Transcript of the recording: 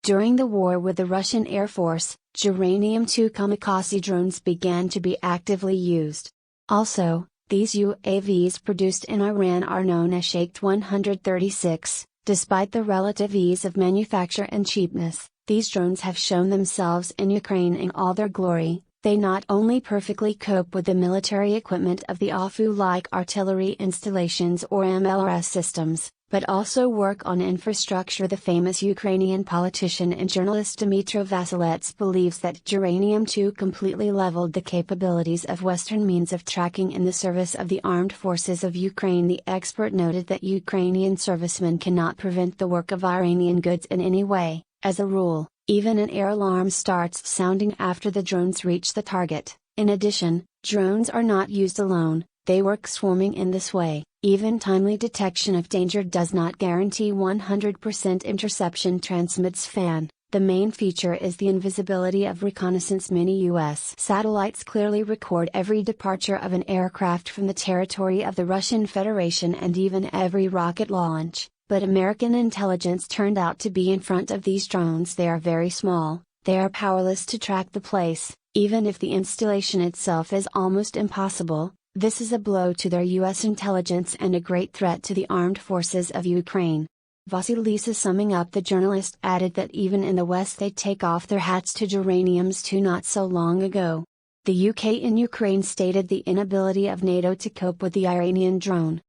During the war with the Russian Air Force, uranium-2 kamikaze drones began to be actively used. Also, these UAVs produced in Iran are known as Shahed 136. Despite the relative ease of manufacture and cheapness, these drones have shown themselves in Ukraine in all their glory. They not only perfectly cope with the military equipment of the AFU like artillery installations or MLRS systems, but also work on infrastructure. The famous Ukrainian politician and journalist Dmytro Vasilets believes that uranium-2 completely leveled the capabilities of Western means of tracking in the service of the armed forces of Ukraine. The expert noted that Ukrainian servicemen cannot prevent the work of Iranian goods in any way. As a rule, even an air alarm starts sounding after the drones reach the target. In addition, drones are not used alone, they work swarming in this way. Even timely detection of danger does not guarantee 100% interception, transmits FAN. The main feature is the invisibility of reconnaissance. Many U.S. satellites clearly record every departure of an aircraft from the territory of the Russian Federation and even every rocket launch. But American intelligence turned out to be in front of these drones. They are very small, they are powerless to track the place, even if the installation itself is almost impossible. This is a blow to their U.S. intelligence and a great threat to the armed forces of Ukraine. Vasilisa, summing up, the journalist added that even in the West they take off their hats to uranium-2 not so long ago. The UK in Ukraine stated the inability of NATO to cope with the Iranian drone,